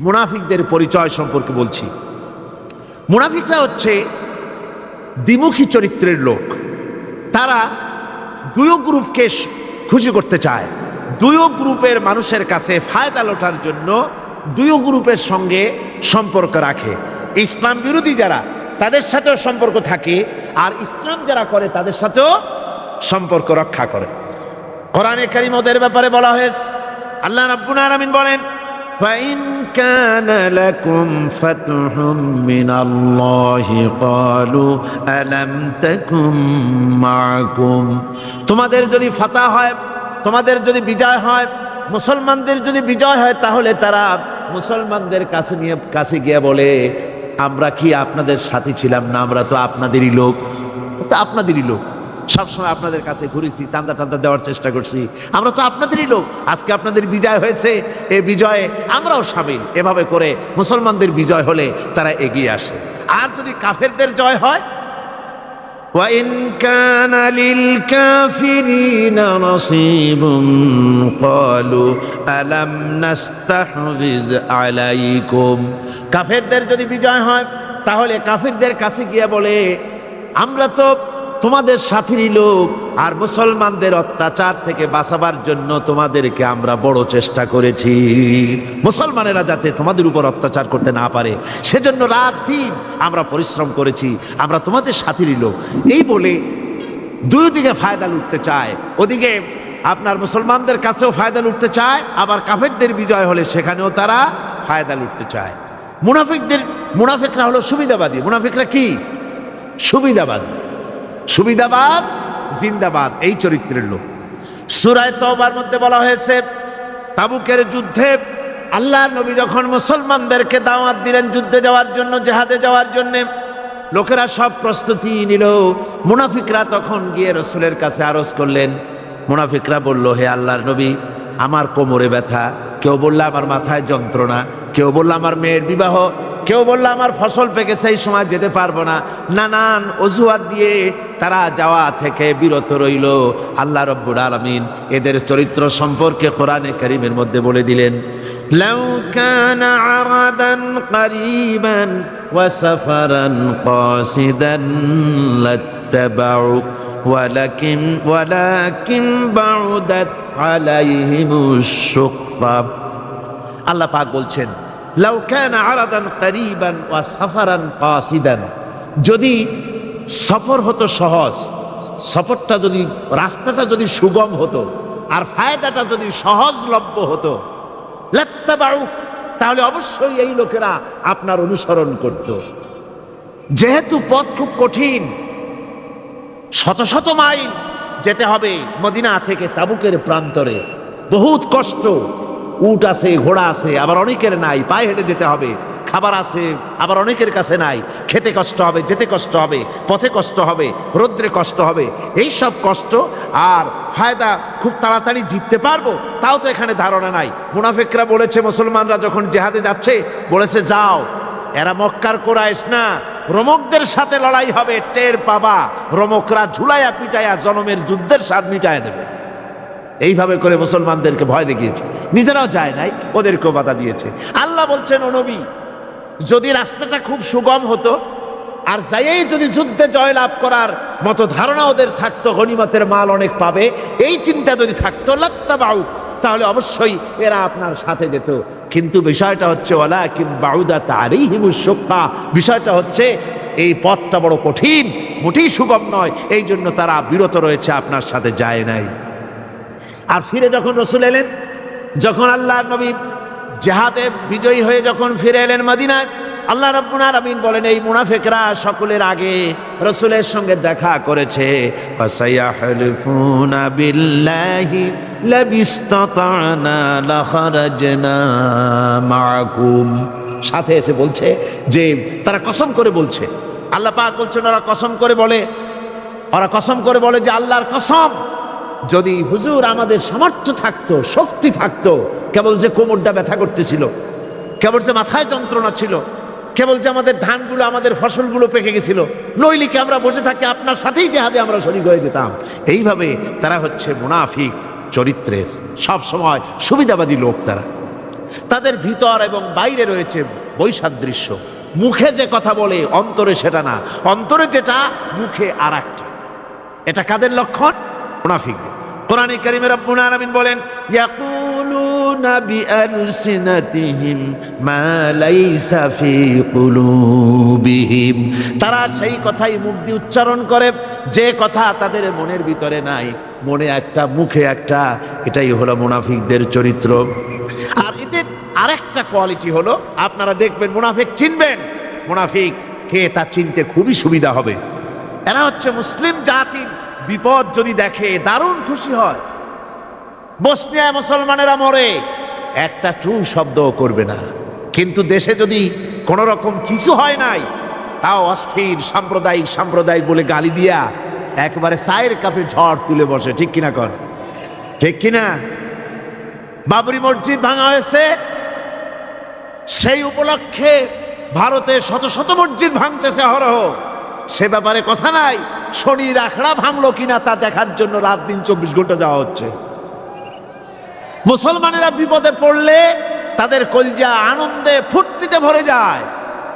মুনাফিকদের পরিচয় সম্পর্কে বলছি। মুনাফিকরা হচ্ছে দ্বিমুখী চরিত্রের লোক। তারা দুই গ্রুপকে খুশি করতে চায়, দুই গ্রুপের মানুষের কাছে ফায়দা লোটার জন্য দুই গ্রুপের সঙ্গে সম্পর্ক রাখে। ইসলাম বিরোধী যারা তাদের সাথেও সম্পর্ক থাকে, আর ইসলাম যারা করে তাদের সাথেও সম্পর্ক রক্ষা করে। কোরআনে কারীম ওদের ব্যাপারে বলা হয়েছে, আল্লাহ রাব্বুল আলামিন বলেন, فَإِنْ كَانَ لَكُمْ فَتْحٌ مِّنَ اللَّهِ قَالُوا أَلَمْ تَكُنْ مَعَكُمْ। তোমাদের যদি ফাতহ হয়, তোমাদের যদি বিজয় হয়, মুসলমানদের যদি বিজয় হয়, তাহলে তারা মুসলমানদের কাছে গিয়ে বলে, আমরা কি আপনাদের সাথে ছিলাম না? আমরা তো আপনাদেরই লোক, তো আপনাদেরই লোক, সবসময় আপনাদের কাছে ঘুরেছি, চান্দা টান্দা দেওয়ার চেষ্টা করছি, আমরা তো আপনাদেরই লোক, আজকে আপনাদের বিজয় হয়েছে, এই বিজয়ে আমরাও শামিল। এভাবে করে মুসলমানদের বিজয় হলে তারা এগিয়ে আসে। আর যদি কাফেরদের জয় হয়, وَإِنْ كَانَ لِلْكَافِرِينَ نَصِيبٌ قَالُوا أَلَمْ نَسْتَحْوِذْ عَلَيْكُمْ। কাফেরদের যদি বিজয় হয়, তাহলে কাফেরদের কাছে গিয়ে বলে, আমরা তো তোমাদের সাথীরই লোক, আর মুসলমানদের অত্যাচার থেকে বাঁচাবার জন্য তোমাদেরকে আমরা বড় চেষ্টা করেছি, মুসলমানেরা যাতে তোমাদের উপর অত্যাচার করতে না পারে, সেজন্য রাত দিন আমরা পরিশ্রম করেছি, আমরা তোমাদের সাথীরই লোক। এই বলে দুই দিকে ফায়দা লুটতে চায়। ওদিকে আপনার মুসলমানদের কাছেও ফায়দা লুটতে চায়, আবার কাফেরদের বিজয় হলে সেখানেও তারা ফায়দা লুটতে চায়। মুনাফিকরা হলো সুবিধাবাদী। মুনাফিকরা কি? সুবিধাবাদী, সুবিধাবাদ জিন্দাবাদ, এই চরিত্রের লোক। সূরা তাওবার মধ্যে বলা হয়েছে, তাবুকের যুদ্ধে আল্লাহর নবী যখন মুসলমানদেরকে দাওয়াত দিলেন যুদ্ধে যাওয়ার জন্য, জিহাদে যাওয়ার জন্য, লোকেরা সব প্রস্তুতি নিল। মুনাফিকরা তখন গিয়ে রাসূলের কাছে আরজ করলেন। মুনাফিকরা বলল, হে আল্লাহর নবী, আমার কোমরে ব্যথা, কেউ বলল আমার মাথায় যন্ত্রণা, কেউ বলল আমার মেয়ের বিবাহ, কেউ বলল আমার ফসল পেকেছে, এই সময় যেতে পারবো না। নানান অজুহাত দিয়ে তারা যাওয়া থেকে বিরত রইল। আল্লাহ রাব্বুল আলামিন এদের চরিত্র সম্পর্কে কোরআনে কারীমের মধ্যে বলে দিলেন, লাউ কানা আরাদান করিবান ওয়া সাফারান কাসিদান লাত্তাবাউক ওয়ালাকিন বাউদাত আলাইহিমুশ শুক্কা। আল্লাহ পাক বলছেন, লাউ কানা আরাদান করিবান ওয়া সাফারান কাসিদান, যদি সফর হতো সহজ, সফরটা যদি, রাস্তাটা যদি সুগম হতো, আর ফায়দাটা যদি সহজলভ্য হতো, লাত্তাবাউক, তাহলে অবশ্যই এই লোকেরা আপনার অনুসরণ করত। যেহেতু পথ খুব কঠিন, শত শত মাইল যেতে হবে মদিনা থেকে তাবুকের প্রান্তরে, বহুত কষ্ট, উট আছে, ঘোড়া আছে, আবার অনেকের নাই, পায়ে হেঁটে যেতে হবে, খাবার আছে, আবার অনেকের কাছে নাই, খেতে কষ্ট হবে, যেতে কষ্ট হবে, পথে কষ্ট হবে, রৌদ্রে কষ্ট হবে, এই সব কষ্ট। আর ফায়দা খুব তাড়াতাড়ি জিততে পারবো তাও তো এখানে ধারণা নাই। মুনাফিকরা বলেছে, মুসলমানরা যখন জিহাদে যাচ্ছে বলেছে, যাও, এরা মক্কার কুরাইশ না, রোমকদের সাথে লড়াই হবে, টের পাবা, রোমকরা ঝুলাইয়া পিটাইয়া জনমের যুদ্ধের স্বাদ মিটাইয়া দেবে। এইভাবে করে মুসলমানদেরকে ভয় দেখিয়েছে, নিজেরাও যায় নাই, ওদেরকেও বাধা দিয়েছে। আল্লাহ বলছেন, ও নবী, যদি রাস্তাটা খুব সুগম হতো, আর যাইয়েই যদি যুদ্ধে জয়লাভ করার মতো ধারণা ওদের থাকতো, গনিমতের মাল অনেক পাবে, এই চিন্তা যদি থাকতো, লাত্তাবাউক, তাহলে অবশ্যই এরা আপনার সাথে যেত। কিন্তু বিষয়টা হচ্ছে, ওয়ালাকিন বাউদাত আলাইহিমুশ শুক্কা, বিষয়টা হচ্ছে এই পথটা বড় কঠিন, মোটেই সুগম নয়, এই জন্য তারা বিরত রয়েছে, আপনার সাথে যায় নাই। আর ফিরে যখন রাসূল এলেন, যখন আল্লাহর নবী জিহাদে বিজয়ী হয়ে যখন ফিরে এলেন মদিনায়, আল্লাহ রাব্বুল আলামিন বলেন, এই মুনাফিকরা সকলের আগে রাসূলের সঙ্গে দেখা করেছে। ফাসায়াহলিফুনা বিল্লাহি লাবিস্তাতানা লাখারাজনা মাআকুম, সাথে এসে বলছে যে তারা কসম করে বলছে, আল্লাহ পাক বলছেন, ওরা কসম করে বলে যে আল্লাহর কসম, যদি হুজুর আমাদের সামর্থ্য থাকতো, শক্তি থাকতো, কেবল যে কোমরটা ব্যথা করতেছিল, কেবল যে মাথায় যন্ত্রণা ছিল, কেবল যে আমাদের ধানগুলো, আমাদের ফসলগুলো পেকে গেছিল, নইলে কি আমরা বসে থাকি, আপনার সাথেই জিহাদে আমরা শরীক হয়ে যেতাম। এইভাবে তারা হচ্ছে মুনাফিক চরিত্রের, সব সময় সুবিধাবাদী লোক তারা। তাদের ভিতর এবং বাইরে রয়েছে বৈসাদৃশ্য। মুখে যে কথা বলে অন্তরে সেটা না, অন্তরে যেটা মুখে আর একটা। এটা কাদের লক্ষণ? মুনাফিকদের। কোরআনে কারীমে রব্বুল আলামিন বলেন, ইয়াকুলুনা বিআলসিনাতিহিম মা লাইসা ফি কুলুবিহিম, তারা সেই কথাই মুখ দিয়ে উচ্চারণ করে যে কথা তাদের মনের ভিতরে নাই, মনে একটা মুখে একটা। এটাই হলো মুনাফিকদের চরিত্র। আর এদের আরেকটা কোয়ালিটি হলো, আপনারা দেখবেন মুনাফিক চিনবেন, মুনাফিক কে তা চিনতে খুবই সুবিধা হবে। এরা হচ্ছে মুসলিম জাতির বিপদ যদি দেখে দারুণ খুশি হয়। বসনিয়ায় মুসলমানেরা মরে, একটা টু শব্দও করবে না, কিন্তু দেশে যদি কোন রকম কিছু হয় নাই, তাও অস্থির সাম্প্রদায়িক বলে গালি দিয়া একবারে চায়ের কাপে ঝড় তুলে বসে। ঠিক কিনা কর? ঠিক কিনা? বাবরি মসজিদ ভাঙা হয়েছে, সেই উপলক্ষে ভারতে শত শত মসজিদ ভাঙতেছে হরহ, সে ব্যাপারে কথা নাই। শনির আখড়া ভাঙলো কিনা তা দেখার জন্য রাত দিন 24 ঘন্টা যাওয়া হচ্ছে। মুসলমানেরা বিপদে পড়লে তাদের কলজা আনন্দে ফুর্তিতে ভরে যায়।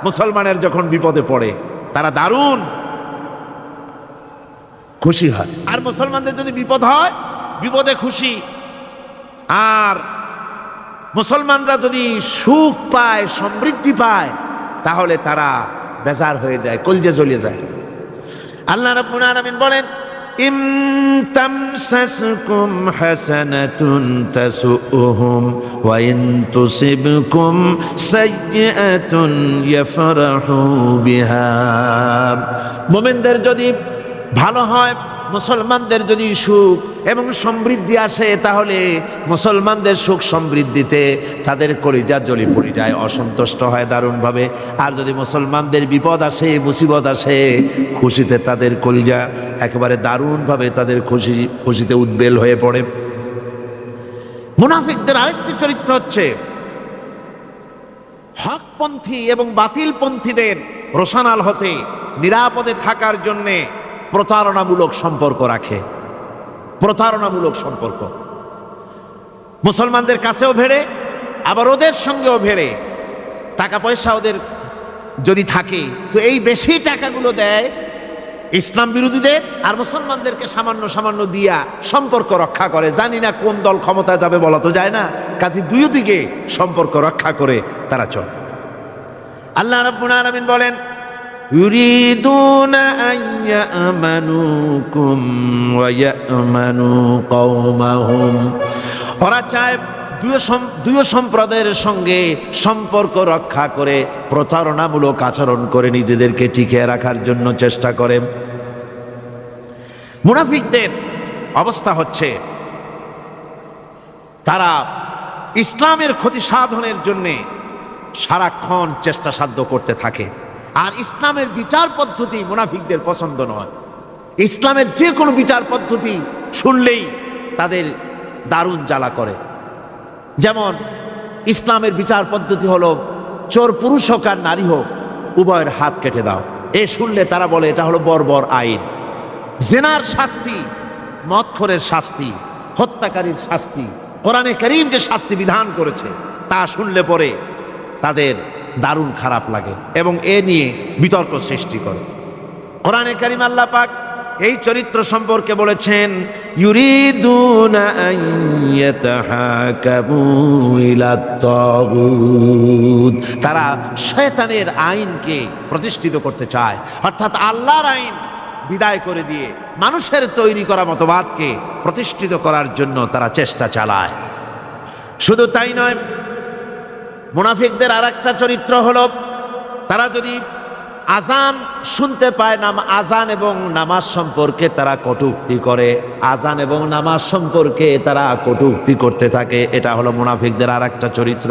মুসলমানের যখন বিপদে পড়ে তারা দারুণ খুশি হয়। আর মুসলমানদের যদি বিপদ হয়, বিপদে খুশি। আর মুসলমানরা যদি সুখ পায়, সমৃদ্ধি পায়, তাহলে তারা বেজার হয়ে যায়, কলজে জ্বলে যায়। আল্লাহ রাব্বুল আলামিন বলেন, ইম তামসাসকুম হাসানাতুন তাসুউহুম ওয়া ইন তুসিবকুম সাইয়্যাতুন ইয়াফরাহু বিহা। মুমিনদের যদি ভালো হয়, মুসলমানদের যদি সুখ এবং সমৃদ্ধি আসে, তাহলে মুসলমানদের সুখ সমৃদ্ধিতে তাদের কলিজা জ্বলে পড়ে যায়, অসন্তুষ্ট হয় দারুণ ভাবে। আর যদি মুসলমানদের বিপদ আসে, মুসিবত আসে, খুশিতে তাদের কলিজা একেবারে দারুণ ভাবে তাদের খুশিতে উদ্বেল হয়ে পড়ে। মুনাফিকদের আরেকটি চরিত্র হচ্ছে, হকপন্থী এবং বাতিলপন্থীদের রোশানাল হতে নিরাপদে থাকার জন্যে প্রতারণামূলক সম্পর্ক রাখে। প্রতারণামূলক সম্পর্ক মুসলমানদের কাছেও ভেড়ে, আবার ওদের সঙ্গেও ভেড়ে। টাকা পয়সা ওদের যদি থাকে, তো এই বেশি টাকাগুলো দেয় ইসলাম বিরোধীদের, আর মুসলমানদেরকে সামান্য সামান্য দিয়া সম্পর্ক রক্ষা করে। জানি না কোন দল ক্ষমতা যাবে, বলা তো যায় না, কাজে দুই দিকে সম্পর্ক রক্ষা করে তারা চলে। আল্লাহ রাব্বুল আলামিন বলেন, ইউরিদুনা আন ইয়ামানুকুম ওয়া ইয়ামানু কওমাহুম, ওরা চায় দুই সম্প্রদায়ের সঙ্গে সম্পর্ক রক্ষা করে প্রতারণামূলক আচরণ করে নিজেদেরকে টিকিয়ে রাখার জন্য চেষ্টা করে। মুনাফিকদের অবস্থা হচ্ছে, তারা ইসলামের ক্ষতি সাধনের জন্য সারাক্ষণ চেষ্টা সাধ্য করতে থাকে। আর ইসলামের বিচার পদ্ধতি মুনাফিকদের পছন্দ নয়। ইসলামের যে কোনো বিচার পদ্ধতি শুনলেই তাদের দারুণ জ্বালা করে। যেমন ইসলামের বিচার পদ্ধতি হলো, চোর পুরুষ হোক আর নারী হোক, উভয়ের হাত কেটে দাও। এ শুনলে তারা বলে এটা হলো বর্বর আইন। জেনার শাস্তি, মদখোরের শাস্তি, হত্যাকারীর শাস্তি, কোরআনে কারীম যে শাস্তি বিধান করেছে তা শুনলে পরে তাদের দারুণ খারাপ লাগে এবং এ নিয়ে বিতর্ক সৃষ্টি করে। কোরআনে কারীম আল্লাহ পাক এই চরিত্র সম্পর্কে বলেছেন, ইউরিদুনা আন ইয়াতাহাকামু ইলাত তাগুত, তারা শয়তানের আইনকে প্রতিষ্ঠিত করতে চায়, অর্থাৎ আল্লাহর আইন বিদায় করে দিয়ে মানুষের তৈরি করা মতবাদকে প্রতিষ্ঠিত করার জন্য তারা চেষ্টা চালায়। শুধু তাই নয়, মুনাফিকদের আরেকটা চরিত্র হলো, তারা যদি আজান শুনতে পায়, আজান এবং নামাজ সম্পর্কে তারা কটূক্তি করে। আজান এবং নামাজ সম্পর্কে তারা কটূক্তি করতে থাকে। এটা হলো মুনাফিকদের আরেকটা চরিত্র।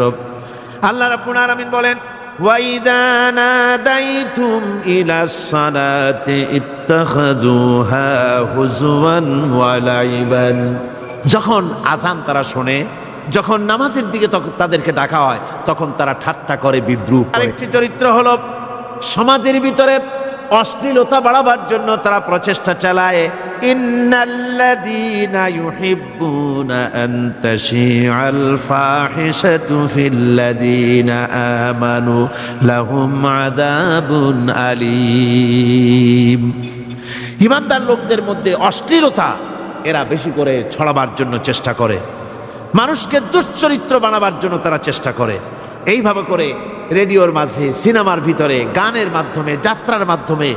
আল্লাহ রাব্বুল আলামিন বলেন, ওয়াইদা নাদাইতুম ইলাস সালাতি ইত্তাখাযুহা হুজওয়ান ওয়া লাইবান, যখন আজান তারা শোনে, যখন নামাজের দিকে তাদেরকে ডাকা হয়, তখন তারা ঠাট্টা করে, বিদ্রূপ করে। আরেকটি চরিত্র হলো, সমাজের ভিতরে অশ্লীলতা বাড়াবার জন্য তারা প্রচেষ্টা চালায়। ইন্নাল্লাযীনা ইউহিব্বুনা আন তাশিআল ফাহিশাতু ফিল্লাযীনা আমানু লাহুম আযাবুন আলীম। ঈমানদার লোকদের মধ্যে অশ্লীলতা এরা বেশি করে ছড়াবার জন্য চেষ্টা করে, মানুষকে দুশ্চরিত্র বানাবার জন্য তারা চেষ্টা করে। এইভাবে করে রেডিওর মাঝে, সিনেমার ভিতরে, গানের মাধ্যমে, যাত্রার মাধ্যমে,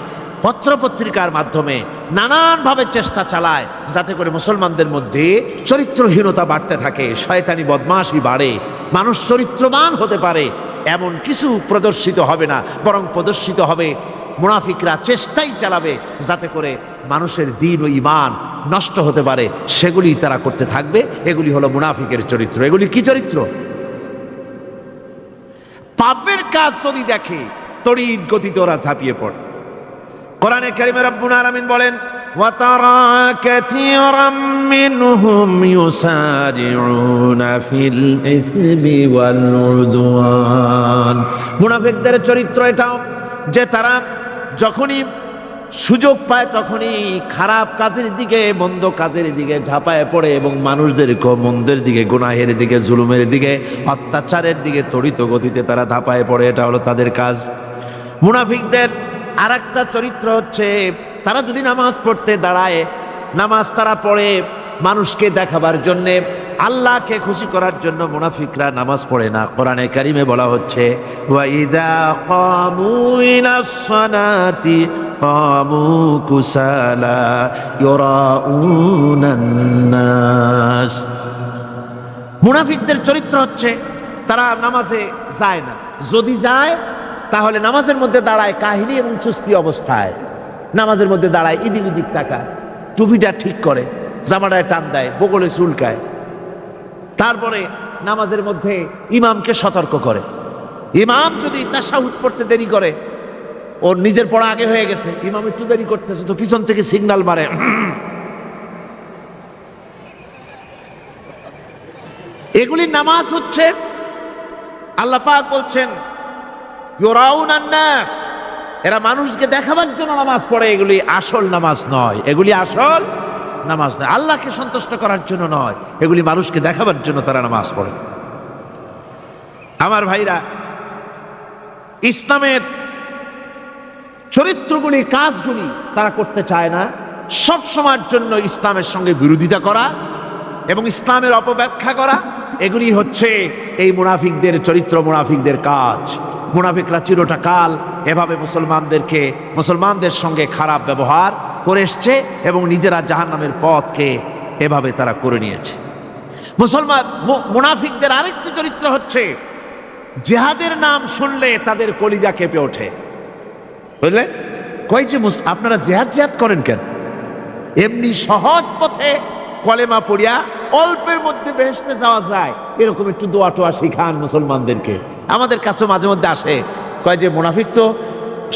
পত্রপত্রিকার মাধ্যমে নানানভাবে চেষ্টা চালায় যাতে করে মুসলমানদের মধ্যে চরিত্রহীনতা বাড়তে থাকে, শয়তানি বদমাশি বাড়ে, মানুষ চরিত্রবান হতে পারে এমন কিছু প্রদর্শিত হবে না, বরং প্রদর্শিত হবে মুনাফিকরা চেষ্টাই চালাবে যাতে করে মানুষের দ্বীন ও ঈমান নষ্ট হতে পারে, সেগুলি তারা করতে থাকবে। এগুলি হলো মুনাফিকের চরিত্র। এগুলি কি চরিত্র? পাপের কাজ যদি দেখে তড়িৎ গতিতে ওরা ঝাঁপিয়ে পড়ে। কোরআনে কারিমে রব্বুল আলামিন বলেন, ওয়া তারা কাসীরাম মিনহুম ইউসারিউনা ফিল ইসমি ওয়াল উদওয়ান। মুনাফিকদের চরিত্র এটাও যে তারা যখনই সুযোগ পায় তখনই খারাপ কাজের দিকে, মন্দ কাজের দিকে ঝাঁপায় পড়ে এবং মানুষদেরকে মন্দের দিকে, গুনাহের দিকে, জুলুমের দিকে, অত্যাচারের দিকে তড়িৎ গতিতে তারা ঝাঁপায় পড়ে। এটা হলো তাদের কাজ। মুনাফিকদের আরেকটা চরিত্র হচ্ছে তারা যদি নামাজ পড়তে দাঁড়ায়, নামাজ তারা পড়ে মানুষকে দেখাবার জন্যে, আল্লাহকে খুশি করার জন্য মুনাফিকরা নামাজ পড়ে না। কোরআনে কারিমে বলা হচ্ছে, ওয়াইদা কামু ইলাস সালাতি কামু কুসালা ইউরাউনান নাস। মুনাফিকদের চরিত্র হচ্ছে তারা নামাজে যায় না, যদি যায় তাহলে নামাজের মধ্যে দাঁড়ায় কাহিনী এবং চুস্তি অবস্থায়, নামাজের মধ্যে দাঁড়ায় এদিক ওদিক তাকায়, টুপিটা ঠিক করে, জামাটায় টান দেয়, বগলে চুলকায়, তারপরে নামাজের মধ্যে ইমামকে সতর্ক করে। ইমাম যদি তাশাহুদ পড়তে দেরি করে, ওর নিজের পড়া আগে হয়ে গেছে, ইমাম একটু দেরি করতেছে, তো পিছন থেকে সিগন্যাল মারে। এগুলি নামাজ হচ্ছে, আল্লাহ পাক বলছেন ইউরাউনান নাস, এরা মানুষকে দেখাবার জন্য নামাজ পড়ে, এগুলি আসল নামাজ নয়, এগুলি আসল নামাজ নয়, আল্লাহকে সন্তুষ্ট করার জন্য নয়, এগুলি মানুষকে দেখাবার জন্য তারা নামাজ পড়ে। আমার ভাইরা, ইসলামের চরিত্রগুলি, কাজগুলি তারা করতে চায় না। সব সময়ের জন্য ইসলামের সঙ্গে বিরোধিতা করা এবং ইসলামের অপব্যাখ্যা করা, এগুলি হচ্ছে এই মুনাফিকদের চরিত্র, মুনাফিকদের কাজ। মুনাফিকরা চিরটা কাল এভাবে মুসলমানদের সঙ্গে খারাপ ব্যবহার করে এসছে এবং নিজেরা জাহান্নামের পথকে এভাবে তারা করে নিয়েছে। মুনাফিকদের আরেকটি চরিত্র হচ্ছে জিহাদের নাম শুনলে তাদের কলিজা কেঁপে ওঠে। বুঝলেন? কই যে আপনারা জিহাদ করেন কেন? এমনি সহজ পথে কলেমা পড়িয়া অল্পের মধ্যে বেহেশতে যাওয়া যায়, এরকম একটু দোয়া টোয়া শিখান মুসলমানদেরকে। আমাদের কাছে মাঝে মধ্যে আসে, কয় যে মুনাফিক তো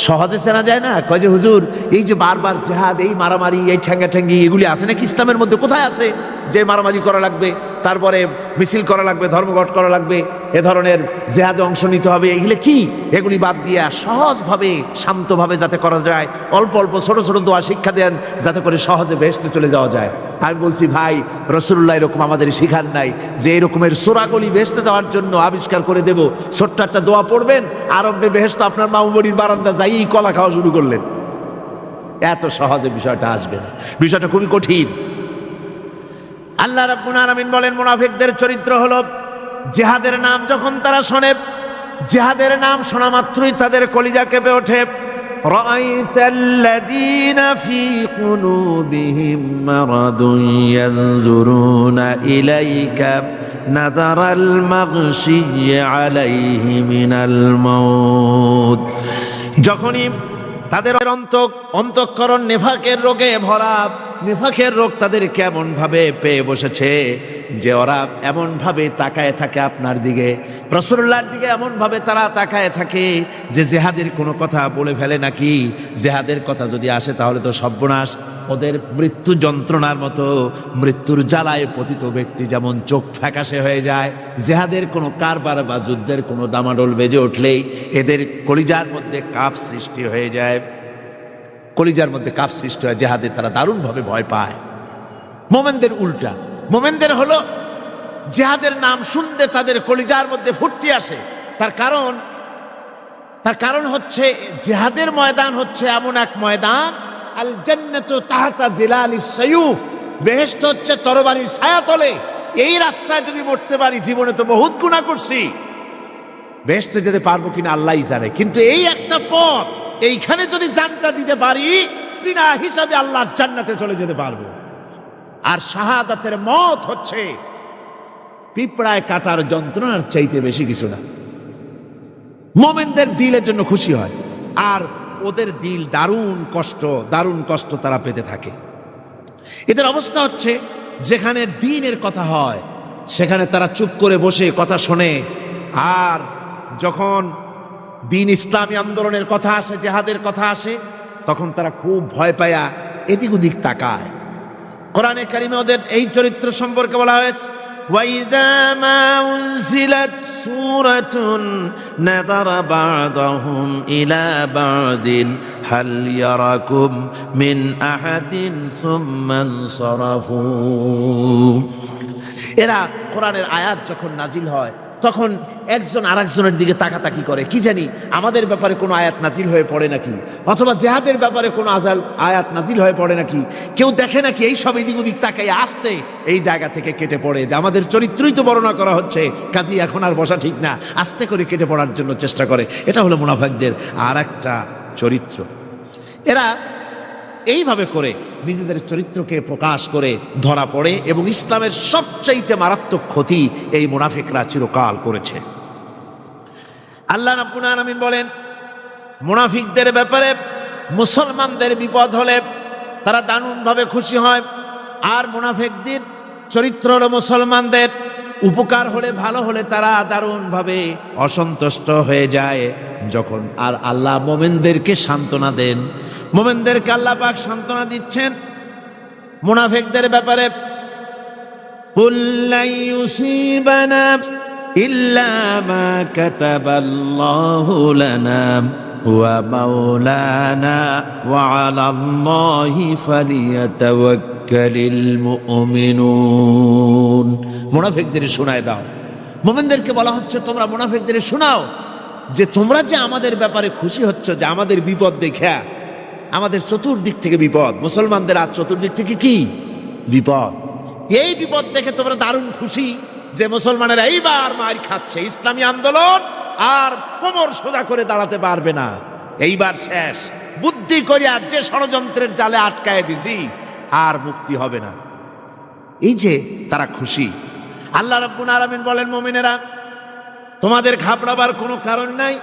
সহজে চেনা যায় না, কয় যে হুজুর এই যে বারবার জিহাদ, এই মারামারি, এই ঠ্যাঙ্গি এগুলি আছে নাকি ইসলামের মধ্যে? কোথায় আছে যে মারামারি করা লাগবে, তারপরে মিছিল করা লাগবে, ধর্মঘট করা লাগবে, এ ধরনের জিহাদে অংশ নিতে হবে? এগুলি কি? এগুলি বাদ দিয়া সহজভাবে, শান্তভাবে যাতে করা যায়, অল্প অল্প ছোট ছোট দোয়া শিক্ষা দেন যাতে করে সহজে বেহেশতে চলে যাওয়া যায়। আমি বলছি ভাই, রাসূলুল্লাহ এরকম আমাদের শিখান নাই যে এরকমের সোরাগলি বেহেশতে যাওয়ার জন্য আবিষ্কার করে দেব, ছোট্ট একটা দোয়া পড়বেন, আরবে বেহেশত আপনার মামুবাড়ির বারান্দা যাই কলা খাওয়া শুরু করলেন। এত সহজে বিষয়টা আসবে না, বিষয়টা খুবই কঠিন। আল্লাহ রাব্বুল আলামিন বলেন, মুনাফিকদের চরিত্র হলো জিহাদের নাম যখন তারা শোনে, জিহাদের নাম শোনা মাত্রই তাদের কলিজা কেঁপে ওঠে। রাআইতাল্লাযীনা ফী কুলুবিহিম মারাদুন ইয়ানজুরুনা ইলাইকা নাযারাল মাগশিয়্যি আলাইহি মিনাল মাউত। যখনই তাদের অন্তঃকরণ নেফাকের রোগে ভরা, নেফাকের রোগ তাদের কেমন ভাবে পেয়ে বসেছে যে ওরা এমন ভাবে তাকায় থাকে আপনার দিকে, রাসূলুল্লাহর দিকে এমন ভাবে তারা তাকায় থাকে যে জিহাদের কোনো কথা বলে ফেলে নাকি, জিহাদের কথা যদি আসে তাহলে তো সর্বনাশ। ওদের মৃত্যু যন্ত্রণার মতো, মৃত্যুর জ্বালায় পতিত ব্যক্তি যেমন চোখ ফ্যাকাশে হয়ে যায়, জিহাদের কোনো কারবার বা যুদ্ধের কোনো দামাডোল বেজে উঠলেই এদের কলিজার মধ্যে কাঁপ সৃষ্টি হয়ে যায়। কলিজার মধ্যে কাপ সৃষ্টি হয়, জেহাদে তারা দারুণভাবে ভয় পায়। মোমেনদের উল্টা, মোমেনদের হলো জেহাদের নাম শুনতে তাদের কলিজার মধ্যে ফুর্তি আসে। তার কারণ হচ্ছে জেহাদের ময়দান হচ্ছে এমন এক ময়দান, আল জান্নাতু তাহতা দিলালিস সায়ুফ, বেহেশত হচ্ছে তরবারির ছায়াতলে। এই রাস্তায় যদি মরতে পারি, জীবনে তো বহুত গুনাহ করছি, বেহেশতে যেতে পারবো কিনা আল্লাহই জানে, কিন্তু এই একটা পথ, এইখানে যদি জানটা দিতে পারি, বিনা হিসাবে আল্লাহর জান্নাতে চলে যেতে পারবো। আর শাহাদাতের মত হচ্ছে পিঁপড়ায় কাটার যন্ত্রণার চাইতে বেশি কিছু না। মোমেনদের দিলের জন্য খুশি হয়, আর ওদের দিল দারুণ কষ্ট তারা পেতে থাকে। এদের অবস্থা হচ্ছে যেখানে দ্বীনের কথা হয় সেখানে তারা চুপ করে বসে কথা শোনে, আর যখন দ্বীন ইসলামী আন্দোলনের কথা আসে, জেহাদের কথা আসে, তখন তারা খুব ভয় পায়া এদিক ওদিক তাকায়। কোরআনে কারিমে ওদের এই চরিত্র সম্পর্কে বলা হয়েছে, وَإِذَا مَا أُنزِلَتْ سُورَةٌ نَظَرَ بَعْضُهُمْ إِلَى بَعْضٍ هَلْ يَرَاكُمْ مِنْ أَحَدٍ ثُمَّ انصَرَفُوا। এরা কোরআনের আয়াত যখন নাজিল হয় তখন একজন আরেকজনের দিকে তাকাতাকি করে, কি জানি আমাদের ব্যাপারে কোনো আয়াত নাজিল হয়ে পড়ে নাকি, অথবা জেহাদের ব্যাপারে কোনো আয়াত নাজিল হয়ে পড়ে নাকি। কেউ দেখে নাকি এই সব এদিক ওদিক তাকাই আসতে এই জায়গা থেকে কেটে পড়ে, যে আমাদের চরিত্রই তো বর্ণনা করা হচ্ছে, কাজী এখন আর বসা ঠিক না, আস্তে করে কেটে পড়ার জন্য চেষ্টা করে। এটা হলো মুনাফিকদের আর একটা চরিত্র। এরা এইভাবে করে নিজেদের চরিত্রকে প্রকাশ করে ধরা পড়ে, এবং ইসলামের সবচাইতে মারাত্মক ক্ষতি এই মুনাফিকরা চিরকাল করেছে। আল্লাহ রাব্বুল আলামিন বলেন, মুনাফিকদের ব্যাপারে মুসলমানদের বিপদ হলে তারা দারুণভাবে খুশি হয়, আর মুনাফিকদের চরিত্র হলো মুসলমানদের উপকার হলে, ভালো হলে তারা দারুণভাবে অসন্তুষ্ট হয়ে যায়। যখন আর আল্লাহ মোমেনদেরকে সান্ত্বনা দেন, মোমেনদেরকে আল্লাহ পাক সান্ত্বনা দিচ্ছেন মুনাফিকদের ব্যাপারে, কুল লা ইউসিবানা ইল্লা মা কাতাবাল্লাহু লানা ওয়া মাওলানা ওয়া আলাল্লাহি ফালিয়াতাওয়াক্কালিল মুমিনুন। মুনাফিকদের শোনায় দাও। মুমিনদেরকে বলা হচ্ছে তোমরা মুনাফিকদের শোনাও যে তোমরা যে আমাদের ব্যাপারে খুশি হচ্ছ, যে আমাদের বিপদ দেখা, আমাদের চতুর্দিক থেকে বিপদ, মুসলমানদের আজ চতুর্দিক থেকে কি বিপদ, এই বিপদ দেখে তোমরা দারুণ খুশি যে মুসলমানেরা এইবার মার খাচ্ছে, ইসলামী আন্দোলন আর কোমর সোজা করে দাঁড়াতে পারবে না, এইবার শেষ, বুদ্ধি করিয়া যে ষড়যন্ত্রের জালে আটকায় দিছি আর মুক্তি হবে না। এই যে তারা খুশি। আল্লাহ রাব্বুল আলামিন বলেন, মুমিনেরা তোমাদের ঘাবড়াবার কোনো কারণ নাই,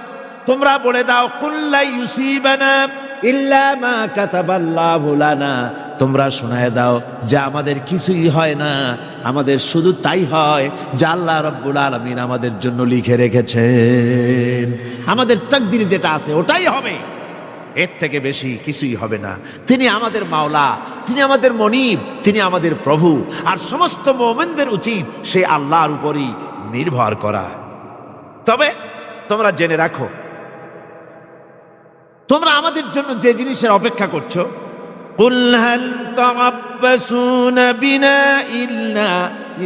তোমরা বলে দাও কুল লা ইউসিবানা ইল্লা মা কাতাবাল্লাহু লানা, তোমরা শোনায় দাও যে আমাদের কিছুই হয় না, আমাদের শুধু তাই হয় যা আল্লাহ রাব্বুল আলামিন আমাদের জন্য লিখে রেখেছেন। আমাদের তাকদীরে যেটা আছে ওটাই হবে, এর থেকে বেশি কিছুই হবে না। তিনি আমাদের মাওলা, তিনি আমাদের মনিব, তিনি আমাদের প্রভু, আর সমস্ত মুমিনদের উচিত সে আল্লাহর উপরই নির্ভর করা। তবে তোমরা জেনে রাখো, তোমরা আমাদের জন্য যে জিনিসের অপেক্ষা করছো, কুল হাল তারাব্বাসুনা বিনা ইল্লা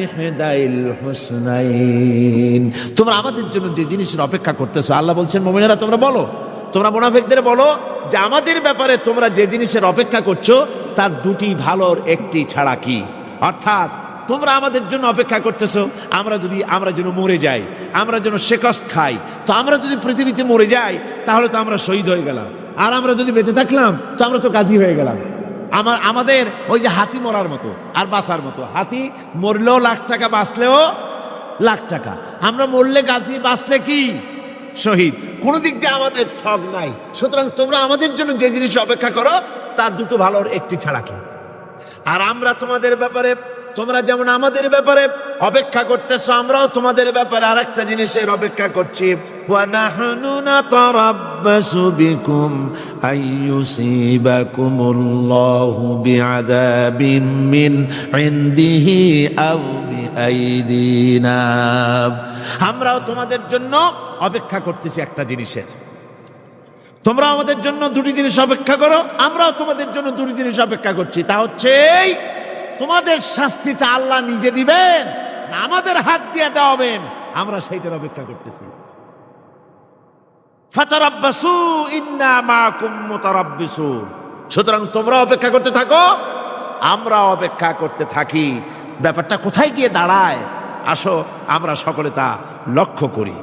ইহদাইল হুসনাইন, তোমরা আমাদের জন্য যে জিনিসের অপেক্ষা করতেছো, আল্লাহ বলছেন মুমিনেরা তোমরা বলো, তোমরা মুনাফিকদের বলো যে আমাদের ব্যাপারে তোমরা যে জিনিসের অপেক্ষা করছো তার দুটি ভালোর একটি ছাড়া কি, অর্থাৎ তোমরা আমাদের জন্য অপেক্ষা করতেছো আমরা যেন মরে যাই, আমরা যেন শেকস্ত খাই। তো আমরা যদি পৃথিবীতে মরে যাই তাহলে তো আমরা শহীদ হয়ে গেলাম, আর আমরা যদি বেঁচে থাকলাম তো আমরা তো গাজী হয়ে গেলাম। আমাদের ওই যে হাতি মরার মতো আর বাঁচার মতো, হাতি মরলেও লাখ টাকা, বাঁচলেও লাখ টাকা, আমরা মরলে গাজী, বাঁচলে কি শহীদ, কোনো দিক দিয়ে আমাদের ঠগ নাই। সুতরাং তোমরা আমাদের জন্য যে জিনিস অপেক্ষা করো তার দুটো ভালোর একটি ছাড়া কি, আর আমরা তোমাদের ব্যাপারে, তোমরা যেমন আমাদের ব্যাপারে অপেক্ষা করতেছো, আমরাও তোমাদের ব্যাপারে আরেকটা জিনিসের অপেক্ষা করছি। ওয়া নাহনু নাতারাব্বাসু বিকুম আইয়ুসিবাকুমুল্লাহু বিআযাবিম মিন ইনদিহি আও বিআইদিনা, আমরাও তোমাদের জন্য অপেক্ষা করতেছি একটা জিনিসের, তোমরা আমাদের জন্য দুটি জিনিস অপেক্ষা করো, আমরাও তোমাদের জন্য দুটি জিনিস অপেক্ষা করছি। তা হচ্ছে এই, তোমাদের শাস্তিটা আল্লাহ নিজে দিবেন না আমাদের হাত দিয়ে দেওয়াবেন, আমরা সেইটার অপেক্ষা করতেছি। ফাতারাব্বাসু ইন্না মাআকুম মুতারাব্বিসুন। সুতরাং তোমরা অপেক্ষা করতে থাকো, আমরা অপেক্ষা করতে থাকি। ব্যাপারটা কোথায় গিয়ে দাঁড়ায় আসো আমরা সকলে তা লক্ষ্য করি।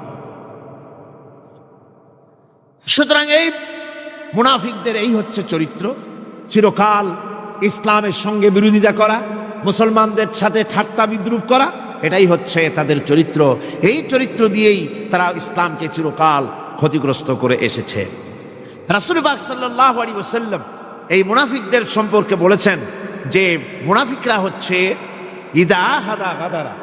সুতরাং এই মুনাফিকদের এই হচ্ছে চরিত্র, চিরকাল ইসলামের সঙ্গে বিরোধিতা করা, মুসলমানদের সাথে ঠাট্টা বিদ্রুপ করা, এটাই হচ্ছে তাদের চরিত্র। এই চরিত্র দিয়েই তারা ইসলামকে চিরকাল ক্ষতিগ্রস্ত করে এসেছে। রাসূল পাক সাল্লাল্লাহু আলাইহি ওয়াসাল্লাম এই মুনাফিকদের সম্পর্কে বলেছেন যে মুনাফিকরা হচ্ছে ইদা হাদা গাদারা,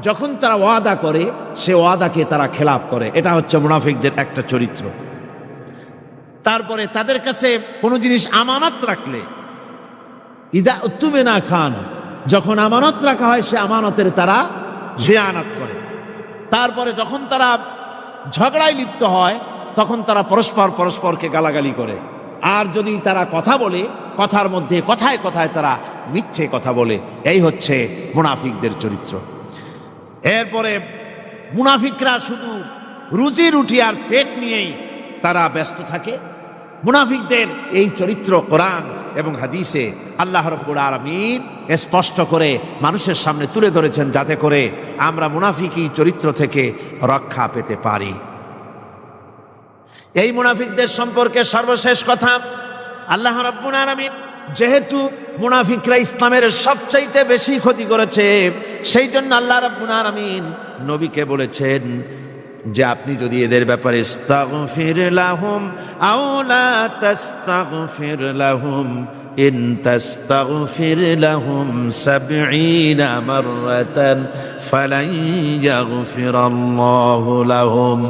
যখন তারা ওয়াদা করে সে ওয়াদাকে তারা খেলাফ করে। এটা হচ্ছে মুনাফিকদের একটা চরিত্র। তারপরে তাদের কাছে কোনো জিনিস আমানত রাখলে ইদা উত্তুমিনা খান, যখন আমানত রাখা হয় সে আমানতের তারা জিয়ানাত করে। তারপরে যখন তারা ঝগড়ায় লিপ্ত হয় তখন তারা পরস্পরকে গালাগালি করে। আর যদি তারা কথা বলে কথার মধ্যে কথায় কথায় তারা মিথ্যে কথা বলে। এই হচ্ছে মুনাফিকদের চরিত্র। এরপরে মুনাফিকরা শুধু রুজি রুটি আর পেট নিয়েই তারা ব্যস্ত থাকে। মুনাফিকদের এই চরিত্র কোরআন এবং হাদিসে আল্লাহ রাব্বুল আলামিন স্পষ্ট করে মানুষের সামনে তুলে ধরেছেন, যাতে করে আমরা মুনাফিকি চরিত্র থেকে রক্ষা পেতে পারি। এই মুনাফিকদের সম্পর্কে সর্বশেষ কথা, আল্লাহ রাব্বুল আলামিন যেহেতু মুনাফিকরা ইসলামের সবচাইতে বেশি ক্ষতি করেছে, সেই জন্য আল্লাহ রাব্বুল আলামিন নবীকে বলেছেন যে আপনি যদি এদের ব্যাপারে ইস্তাগফির লাহুম আও লা তাস্তাগফির লাহুম ইন তাস্তাগফির লাহুম ৭০ মাররাতান ফালান ইয়াগফিরাল্লাহু লাহুম,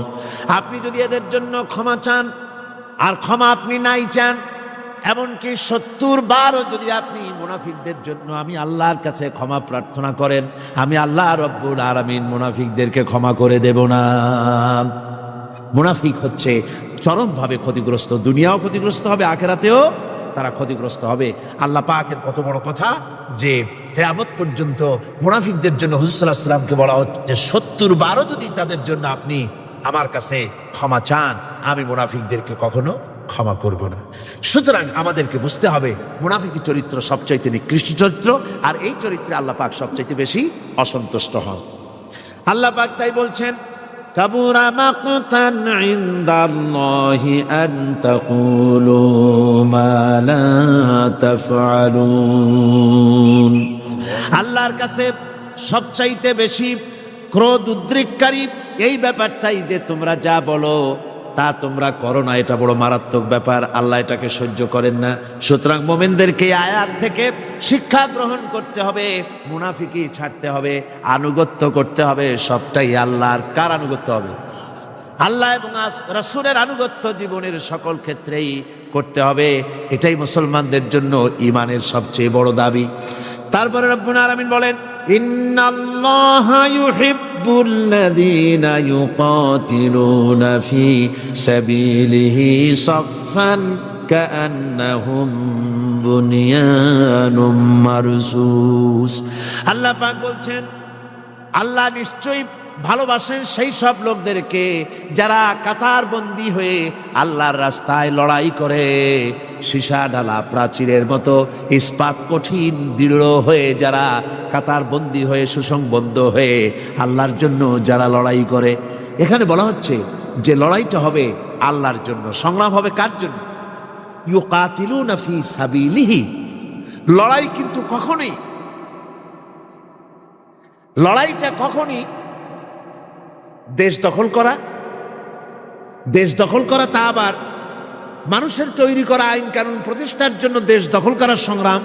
আপনি যদি এদের জন্য ক্ষমা চান আর ক্ষমা আপনি নাই চান, এমনকি ৭০ বারও যদি আপনি মুনাফিকদের জন্য আমি আল্লাহর কাছে ক্ষমা প্রার্থনা করেন, আমি আল্লাহ রব্বুল আলামিন মুনাফিকদেরকে ক্ষমা করে দেব না। মুনাফিক হচ্ছে চরমভাবে ক্ষতিগ্রস্ত, দুনিয়াও ক্ষতিগ্রস্ত হবে, আখিরাতেও তারা ক্ষতিগ্রস্ত হবে। আল্লাহ পাকের কত বড় কথা যে কিয়ামত পর্যন্ত মুনাফিকদের জন্য হুজুর সাল্লাল্লাহু আলাইহি ওয়াসাল্লামকে বলা হচ্ছে ৭০ বারও যদি তাদের জন্য আপনি আমার কাছে ক্ষমা চান, আমি মুনাফিকদেরকে কখনো ক্ষমা করব না। সুতরাং আমাদেরকে বুঝতে হবে মুনাফিকি চরিত্র সবচাইতে নিকৃষ্ট চরিত্র, আর এই চরিত্রে আল্লাহ পাক সবচাইতে বেশি অসন্তুষ্ট হন। আল্লাহ পাক তাই বলছেন, কাবুরা মাকতান ইনদাল্লাহি আন তাকুলু মা লা তাফআলুন। আল্লাহর কাছে সবচাইতে বেশি ক্রোধ উদ্রেককারী এই ব্যাপারটাই যে তোমরা যা বলো তা তোমরা করো না, এটা বড় মারাত্মক ব্যাপার, আল্লাহ এটাকে সহ্য করেন না। সুতরাং মুমিনদেরকে আয়াত থেকে শিক্ষা গ্রহণ করতে হবে, মুনাফিকি ছাড়তে হবে, আনুগত্য করতে হবে, সবটাই আল্লাহর। কার আনুগত্য হবে? আল্লাহ এবং রাসূলের আনুগত্য জীবনের সকল ক্ষেত্রেই করতে হবে। এটাই মুসলমানদের জন্য ঈমানের সবচেয়ে বড় দাবি। তারপরে রব্বুল আলামিন বলেন, ইন্নাল্লাহা ইউহিব্বুল্লাযীনা ইউকাতিলুনা ফি সাবিলিহি সাফফান কাআন্নাহুম বুনিয়ানুম মারসুস। আল্লাহ পাক বলছেন, আল্লাহ নিশ্চয়ই ভালোবাসেন সেই সব লোকদেরকে যারা কাতারবন্দী হয়ে আল্লাহর রাস্তায় লড়াই করে, সীসা ঢালা প্রাচীরের মতো ইস্পাত কঠিন দৃঢ় হয়ে যারা কাতারবন্দী হয়ে সুসংবদ্ধ হয়ে আল্লাহর জন্য যারা লড়াই করে। এখানে বলা হচ্ছে যে লড়াইটা হবে আল্লাহর জন্য, সংগ্রাম হবে কার জন্য? ইউকাতিলুনা ফি সাবিলিহি। লড়াইটা কখনই দেশ দখল করা, তা আবার মানুষের তৈরি করা আইন কানুন প্রতিষ্ঠার জন্য দেশ দখল করার সংগ্রাম,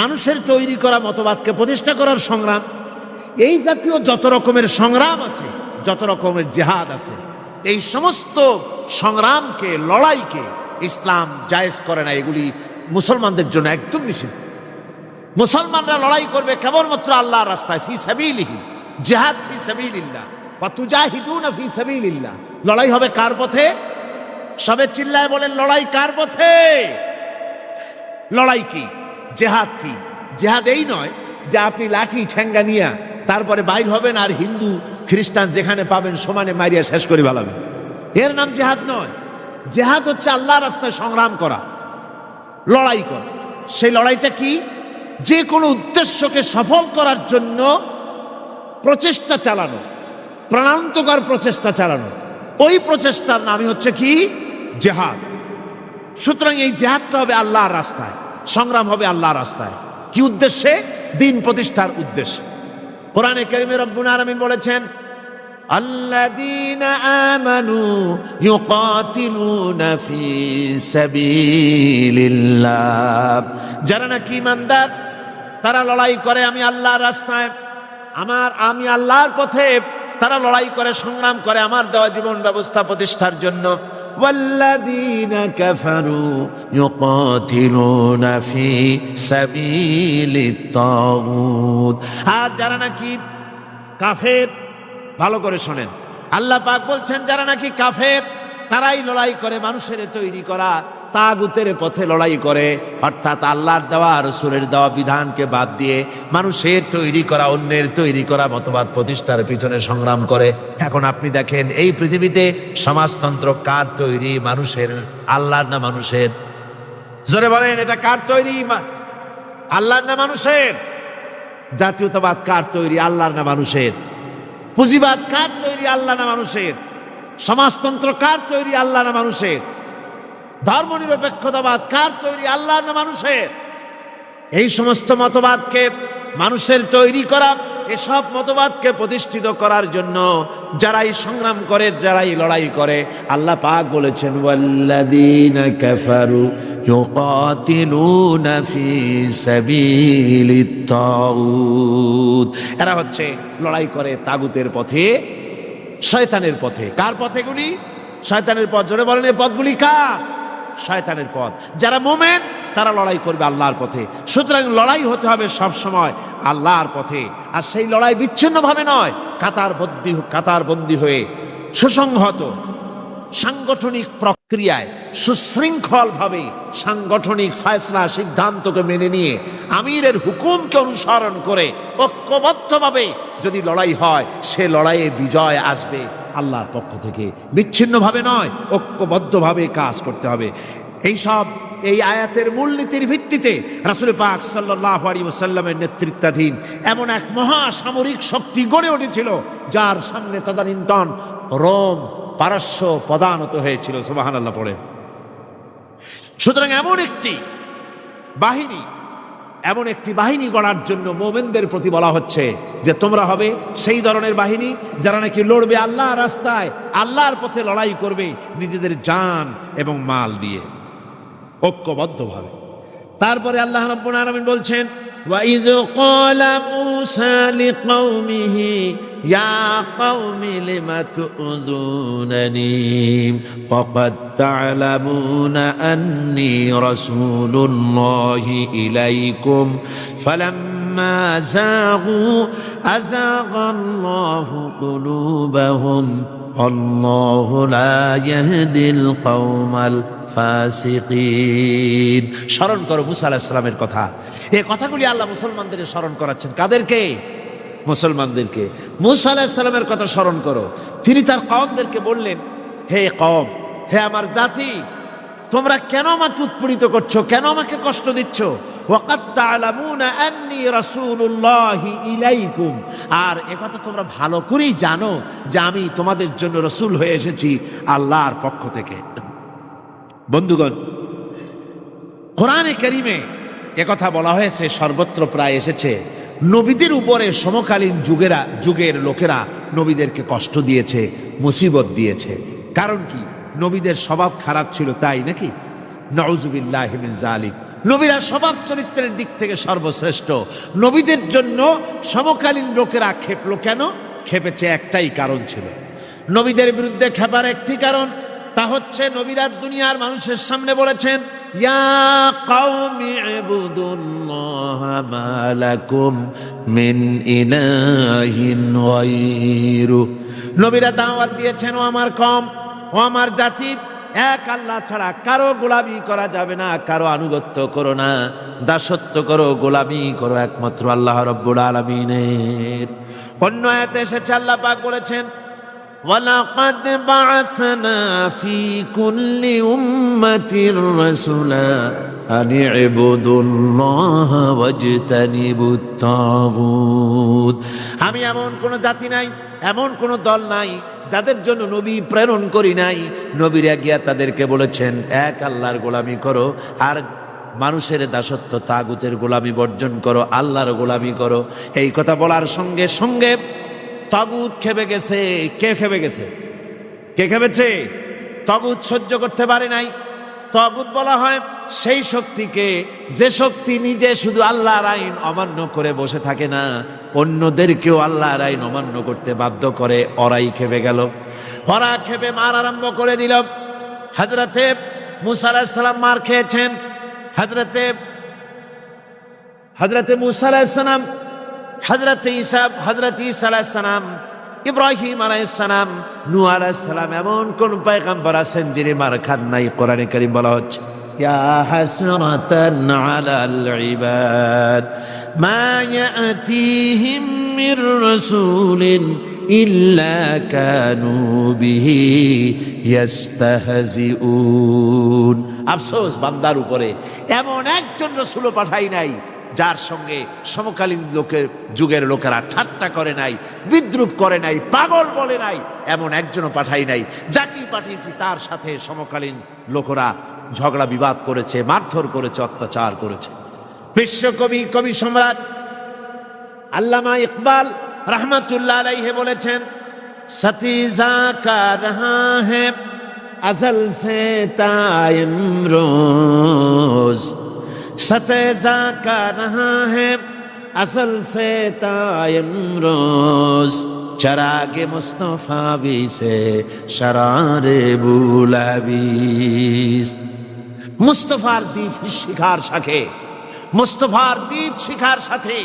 মানুষের তৈরি করা মতবাদকে প্রতিষ্ঠা করার সংগ্রাম, এই জাতীয় যত রকমের সংগ্রাম আছে, যত রকমের জিহাদ আছে, এই সমস্ত সংগ্রামকে, লড়াইকে ইসলাম জায়েজ করে না। এগুলি মুসলমানদের জন্য একদম নিষিদ্ধ। মুসলমানরা লড়াই করবে কেবলমাত্র আল্লাহর রাস্তায়, ফি সাবিলিহি, জিহাদ ফি সাবিলিল্লাহ, ওয়া তুজাহিদুনা ফি সাবিলিল্লাহ। লড়াই হবে কার পথে? সবে চিল্লায় বলেন লড়াই কার পথে? লড়াই কি? জেহাদ কি? জেহাদ এই নয় যে আপনি লাঠি ঠেঙ্গা নিয়া তারপরে বাইর হবেন আর হিন্দু খ্রিস্টান যেখানে পাবেন সমানে মারিয়া শেষ করে ফেলাবেন। এর নাম জেহাদ নয়। জেহাদ হচ্ছে আল্লাহর রাস্তায় সংগ্রাম করা, লড়াই করা। সেই লড়াইটা কি? যে কোনো উদ্দেশ্যকে সফল করার জন্য প্রচেষ্টা চালানো, প্রাণান্তকর প্রচেষ্টা চালানো, ওই প্রচেষ্টার নামই হচ্ছে কি? জেহাদ। সুতরাং এই জেহাদটা হবে আল্লাহর রাস্তায়, সংগ্রাম হবে আল্লাহর রাস্তায়। কি উদ্দেশ্যে? দিন প্রতিষ্ঠার উদ্দেশ্যে। কোরআনে কারিমে রব্বুল আলামিন বলেছেন, আল্লাযীনা আমানু ইউকাতিলুনা ফি সাবিলিল্লাহ, যারা নাকি ঈমানদার তারা লড়াই করে আমি আল্লাহর রাস্তায়, আমি আল্লাহর পথে তারা লড়াই করে, সংগ্রাম করে আমার দেওয়া জীবন ব্যবস্থা প্রতিষ্ঠার জন্য। ওয়াল্লাযীনা কাফারু ইউকাতিলুনা ফি সাবিলিত তাগুত, আর যারা নাকি কাফের, ভালো করে শোনেন, আল্লাহ পাক বলছেন যারা নাকি কাফের তারাই লড়াই করে মানুষের তৈরি করা তাগুতের পথে লড়াই করে, অর্থাৎ আল্লাহর দেওয়া রাসূলের দেওয়া বিধানকে বাদ দিয়ে মানুষের তৈরি করা, অন্যের তৈরি করা মতবাদ প্রতিষ্ঠার পিছনে সংগ্রাম করে। এখন আপনি দেখেন এই পৃথিবীতে সমাজতন্ত্র কার তৈরি? মানুষের, আল্লাহর না মানুষের? জোরে বলেন, এটা কার তৈরি? আল্লাহর না মানুষের? জাতীয়তাবাদ কার তৈরি? আল্লাহর না মানুষের? পুঁজিবাদ কার তৈরি? আল্লাহ না মানুষের? সমাজতন্ত্র কার তৈরি? আল্লাহ না মানুষের? ধর্মনিরপেক্ষতাবাদ কার তৈরি? আল্লাহ না মানুষের? এই সমস্ত মতবাদকে মানুষের তৈরি করা, এসব মতবাদকে প্রতিষ্ঠিত করার জন্য যারাই সংগ্রাম করে, যারাই লড়াই করে, আল্লাহ পাক বলেছেন ওয়াল্লাযীনা কাফারু ইউকাতিলুনা ফি সাবিলিত তাগুত, এরা হচ্ছে লড়াই করে তাগুতের পথে, শয়তানের পথে। কার পথে গুলি? শয়তানের পথ। জোরে বলেন, এই পথগুলি কার? শয়তানের পথ। যারা মুমিন তারা লড়াই করবে আল্লাহর পথে। সুতরাং লড়াই হতে হবে সব সময় আল্লাহর পথে, আর সেই লড়াই বিচ্ছিন্নভাবে নয়, কাতারবন্দি হয়ে সুসংহত সাংগঠনিক প্রক্রিয়ায় সুশৃঙ্খলভাবে সাংগঠনিক ফয়সলা সিদ্ধান্তকে মেনে নিয়ে আমিরের হুকুমকে অনুসরণ করে ঐক্যবদ্ধভাবে যদি লড়াই হয়, সে লড়াইয়ে বিজয় আসবে আল্লাহর পক্ষ থেকে, বিচ্ছিন্নভাবে নয়, ঐক্যবদ্ধভাবে কাজ করতে হবে। এই আয়াতের মূলনীতির ভিত্তিতে রাসূল পাক সাল্লাল্লাহু আলাইহি ওয়াসাল্লামের নেতৃত্বাধীন এমন এক মহা সামরিক শক্তি গড়ে উঠেছিল যার সামনে তদানীন্তন রোম, পারস্য পদানত হয়েছিল। সুবহানাল্লাহ পড়ে। সুতরাং এমন একটি বাহিনী গড়ার জন্য মুমিনদের প্রতি বলা হচ্ছে যে তোমরা হবে সেই ধরনের বাহিনী যারা নাকি লড়বে আল্লাহর রাস্তায়, আল্লাহর পথে লড়াই করবে নিজেদের জান এবং মাল দিয়ে, ঐক্যবদ্ধভাবে। তারপরে আল্লাহ রাব্বুল আলামিন বলছেন وَإِذْ قَالَ مُوسَى لِقَوْمِهِ يَا قَوْمِ لِمَ تُؤْذُونَنِي وَقَدْ تَعْلَمُونَ أَنِّي رَسُولُ اللَّهِ إِلَيْكُمْ فَلَمَّا زَاغُوا أَزَاغَ اللَّهُ قُلُوبَهُمْ وَاللَّهُ لَا يَهْدِي الْقَوْمَ الْفَاسِقِينَ। স্মরণ করো মুসা আলাইহিস সালামের কথা। এই কথাগুলি আল্লাহ মুসলমানদের স্মরণ করাচ্ছেন। কাদেরকে? মুসলমানদেরকে। মুসা আলাইহিস সালামের কথা স্মরণ করো। তিনি তার কওমদেরকে বললেন, হে কওম, হে আমার জাতি, তোমরা কেন আমাকে উৎপীড়িত করছো, কেন আমাকে কষ্ট দিচ্ছ? ওয়াকাদ তা'লামুনা আন্নী রাসূলুল্লাহি ইলাইকুম, আর একথা তোমরা ভালো করেই জানো যে আমি তোমাদের জন্য রাসূল হয়ে এসেছি আল্লাহর পক্ষ থেকে। বন্ধুগণ, কোরআনে কারীমে একথা বলা হয়েছে, সর্বত্র প্রায় এসেছে, নবীদের উপরে সমকালীন যুগের লোকেরা নবীদেরকে কষ্ট দিয়েছে, মুসিবত দিয়েছে। কারণ কি? নবীদের স্বভাব খারাপ ছিল, তাই নাকি? নাউযুবিল্লাহি মিন যালিক। নবীরা স্বভাব চরিত্রের দিক থেকে সর্বশ্রেষ্ঠ। নবীদের জন্য সমকালীন লোকেরা খেপলো কেন? খেপেছে একটাই কারণ ছিল। নবীদের বিরুদ্ধে খেপার একটি কারণ, তা হচ্ছে নবীরা দুনিয়ার মানুষের সামনে বলেছেন, ইয়া কওমি ইবুদুল্লাহা মা লাকুম মিন ইলাহিন গায়রু। নবীরা দাওয়াত দিয়েছেন, ও আমার কওম, ও আমার জাতি, এক আল্লাহ ছাড়া কারো গোলামি করা যাবে না, কারো আনুগত্য করো না, দাসত্ব করো, গোলামি করো একমাত্র আল্লাহ রাব্বুল আলামিনের। অন্য আয়াতে এসেছে আল্লাহ পাক বলেছেন, ওয়ালাকাদ বাআসনা ফি কুল্লি উম্মাতির রাসূলা আন ইবুদুল্লাহা ওয়াজতানিবুত তাগুত। আমি এমন কোন জাতি নাই, এমন কোন দল নাই যাদের জন্য নবী প্রেরণ করি নাই। নবীরা গিয়া তাদেরকে বলেছেন এক আল্লাহর গোলামি করো, আর মানুষের দাসত্ব তাগুতের গোলামি বর্জন করো, আল্লাহর গোলামি করো। এই কথা বলার সঙ্গে সঙ্গে তাগুত খেপে গেছে। কে খেপে গেছে? কে খেপেছে? তাগুত সহ্য করতে পারে নাই। তাগুত বলা হয় সেই শক্তিকে যে শক্তি নিজে শুধু আল্লাহর আইন অমান্য করে বসে থাকে না, অন্যদেরকেও আল্লাহর আইন অমান্য করতে বাধ্য করে। ওরাই খেপে গেল, ওরা খেপে মার আরম্ভ করে দিল। হযরতে মুসা আলাইহিস সালাম মার খেয়েছেন, হযরতে মুসা আলাইহিস সালাম, হযরতে ঈসা আলাইহিস সালাম, ইব্রাহিম আলাইহিস সালাম, নূহ আলাইহিস সালাম, এমন কোন পয়গম্বর আছেন যিনি মার খান নাই? কোরআনে কারীম বলা হচ্ছে, ইয়া হাসরাতান আলাল ইবাদ মা ইয়াতিহিম মির রাসূলিন ইল্লা কানু বিহি ইস্তাহজিউন। আফসোস বান্দার উপরে, এমন একজন রাসূলও পাঠাই নাই যার সঙ্গে সমকালীন যুগের লোকেরা ঠাট্টা করে নাই, বিদ্রুপ করে নাই, পাগল বলে নাই। এমন একজনও পাঠাই নাই। যাকে পাঠিয়েছি তার সাথে সমকালীন লোকেরা ঝগড়া বিবাদ করেছে, মারধর করেছে, অত্যাচার করেছে। বিশ্বকবি, কবি সম্রাট আল্লামা ইকবাল রহমাতুল্লাহ আলাইহি বলেছেন, সতীজা কা রহা है अजल से तायम रोज, सतेजा का रहा है असल से तायम रोज, चरागे मुस्तफा भी से शरारे बुलाबीस। মুস্তফার দ্বীপ শিখার সাথে, মুস্তফার দ্বীপ শিখার সাথে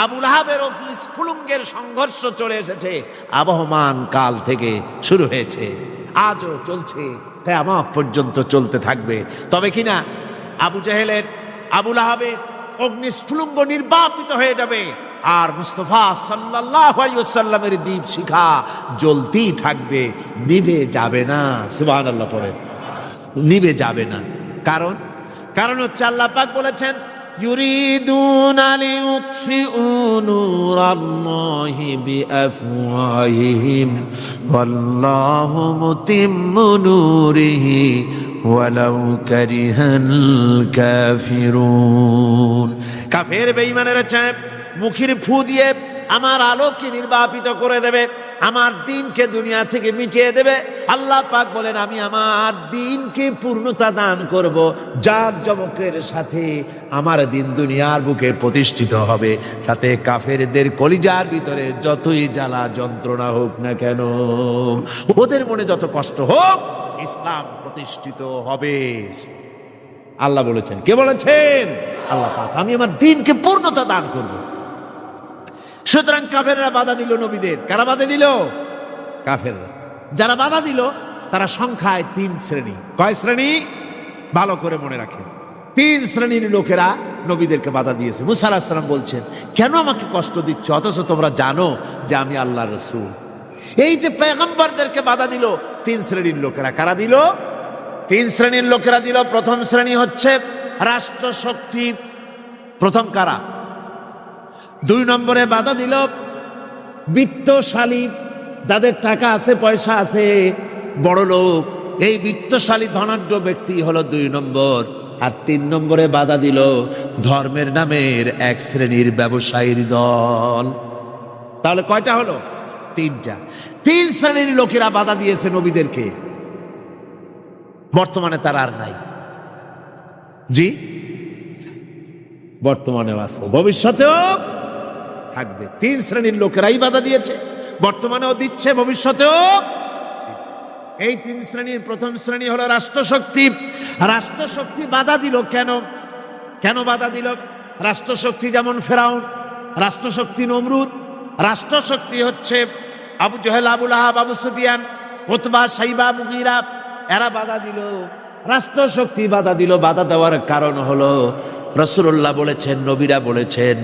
আবু লাহাবের অগ্নিস্ফুলিঙ্গের সংঘর্ষ চলে এসেছে। আবহমান কাল থেকে শুরু হয়েছে, আজও চলছে, কিয়ামত পর্যন্ত চলতে থাকবে। তবে কিনা আবু জেহেলের, আবু লাহাবের অগ্নিস্ফুলিঙ্গ নির্বাপিত হয়ে যাবে, আর মুস্তাফা সাল্লাল্লাহু আলাইহি ওয়াসাল্লামের দীপ শিখা জ্বলতেই থাকবে, নিভে যাবে না। সুবহানাল্লাহ পড়ে, নিভে যাবে না। কারণ হচ্ছে আল্লাহ পাক বলেছেন, ইউরিদুনা লিইউতফিউ নূরাল্লাহি বিআফওয়াহিহিম ওয়াল্লাহু মুতিম্মু নূরিহি ওয়ালাউ কারিহাল কাফিরুন। কাফের বেঈমানেরা চায় মুখের ফু দিয়ে আমার আলোকে নির্বাপিত করে দেবে, আমার দ্বীনকে দুনিয়া থেকে মিটিয়ে দেবে। আল্লাহ পাক বলেন, আমি আমার দ্বীনকে পূর্ণতা দান করব, জাঁকজমকের সাথে আমার দ্বীন দুনিয়ার বুকে প্রতিষ্ঠিত হবে। তাতে কাফেরদের কলিজার ভিতরে যতই জ্বালা যন্ত্রণা হোক না কেন, ওদের মনে যত কষ্ট হোক, ইসলাম প্রতিষ্ঠিত হবে। আল্লাহ বলেছেন। কে বলেছেন? আল্লাহ পাক। আমি আমার দ্বীনকে পূর্ণতা দান করব। সুতরাং কাফেররা বাধা দিল নবীদের। কারা বাধা দিল? কাফেররা। যারা বাধা দিল তারা সংখ্যায় 3 শ্রেণী। কয় শ্রেণী? ভালো করে মনে রাখেন। 3 শ্রেণীর লোকেরা নবীদেরকে বাধা দিয়েছে। মুসা আলাইহিস সালাম বলছেন, কেন আমাকে কষ্ট দিচ্ছ, অথচ তোমরা জানো যে আমি আল্লাহর রাসূল। এই যে পয়গম্বরদেরকে বাধা দিল 3 শ্রেণীর লোকেরা। কারা দিল? 3 শ্রেণীর লোকেরা দিল। প্রথম শ্রেণী হচ্ছে রাষ্ট্রশক্তি। প্রথম কারা? 2 নম্বরে বাধা দিল বিত্তশালী, যাদের টাকা আছে, পয়সা আছে, বড় লোক। এই বিত্তশালী ধনাঢ্য ব্যক্তি হলো 2 নম্বর। আর 3 নম্বরে বাধা দিল ধর্মের নামের 1 শ্রেণীর ব্যবসায়ীর দল। তাহলে কয়টা হলো? 3টা। 3 শ্রেণীর লোকেরা বাধা দিয়েছে নবীদেরকে। বর্তমানে তারা আর নাই। জি, বর্তমানেও আছে, ভবিষ্যতেও থাকবে। 3 শ্রেণীর লোকেরাই বাধা দিয়েছে, বর্তমানেও দিচ্ছে, ভবিষ্যতেও। এই 3 শ্রেণীর প্রথম শ্রেণী হলো রাষ্ট্রশক্তি। রাষ্ট্রশক্তি বাধা দিল কেন? কেন বাধা দিল? রাষ্ট্রশক্তি যেমন ফেরাউন, রাষ্ট্রশক্তি নমরুদ, রাষ্ট্রশক্তি হচ্ছে আবু জেহেল, আবু লাহাব, আবু সুফিয়ান, উতবা, সাইবা, মুগীরা, এরা বাধা দিল, রাষ্ট্রশক্তি বাধা দিল। বাধা দেওয়ার কারণ হলো রাসূলুল্লাহ বলেছেন, নবীরা বলেছেন,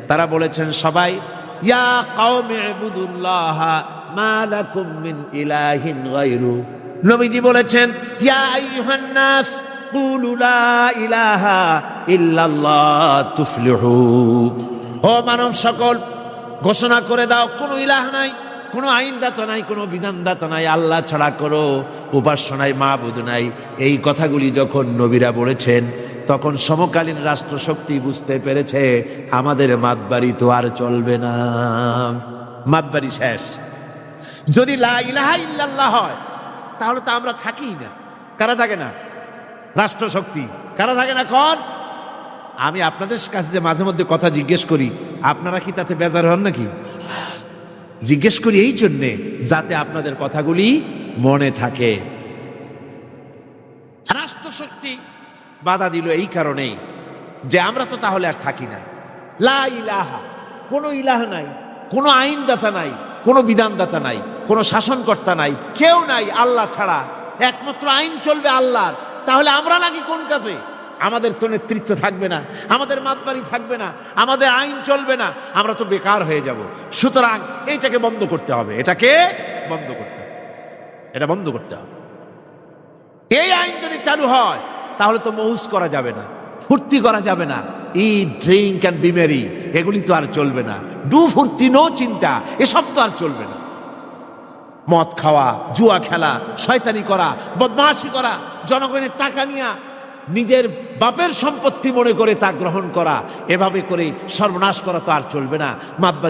তারা বলেছেন সবাই ইয়া কওমি ইবুদুল্লাহ মা লাকুম মিন ইলাহিন গায়রু। নবীজি বলেছেন ইয়া আইয়ুহান নাস কুলু লা ইলাহা ইল্লাল্লাহ তুফলিহু। ও মানব সকল, ঘোষণা করে দাও কোনো ইলাহ নাই, কোনো আইনদাতা নাই, কোনো বিধানদাতা নাই, আল্লাহ ছাড়া করো উপাস্য নাই, মাবুদ নাই। এই কথাগুলি যখন নবীরা বলেছেন, তখন সমকালীন রাষ্ট্রশক্তি বুঝতে পেরেছে আমাদের মাতবাড়ি তো আর চলবে না, মাতবাড়ি শেষ। যদি লা ইলাহা ইল্লাল্লাহ হয় তাহলে তো আমরা থাকি না। কারা থাকে না? রাষ্ট্রশক্তি। কারা থাকে না? কোন? আমি আপনাদের কাছে যে মাঝে মধ্যে কথা জিজ্ঞেস করি, আপনারা কি তাতে বেজার হন নাকি? জিজ্ঞেস করি এই জন্যে যাতে আপনাদের কথাগুলি মনে থাকে। রাষ্ট্রশক্তি বাধা দিল এই কারণেই যে আমরা তো তাহলে আর থাকি না। লা ইলাহা, কোনো ইলাহ নাই, কোনো আইনদাতা নাই, কোনো বিধানদাতা নাই, কোনো শাসনকর্তা নাই, কেউ নাই আল্লাহ ছাড়া। একমাত্র আইন চলবে আল্লাহর। তাহলে আমরা লাগি কোন কাজে? আমাদের তো নেতৃত্ব থাকবে না, আমাদের মাতবাড়ি থাকবে না, আমাদের আইন চলবে না, আমরা তো বেকার হয়ে যাব। সুতরাং এইটাকে বন্ধ করতে হবে, এটাকে বন্ধ করতে হবে, এটা বন্ধ করতে হবে। এই আইন যদি চালু হয় তাহলে তো মৌজ করা যাবে না, ফুর্তি করা যাবে না, ইট ড্রিঙ্ক অ্যান্ড বি মেরি, এগুলি তো আর চলবে না। ডু ফুর্তি নো চিন্তা, এসব তো আর চলবে না। মদ খাওয়া, জুয়া খেলা, শয়তানি করা, বদমাশি করা, জনগণের টাকা নিয়ে নিজের বাপের সম্পত্তি মনে করে তা গ্রহণ করা, এভাবে করে সর্বনাশ করা তো আর চলবে না। মাতবাড়ি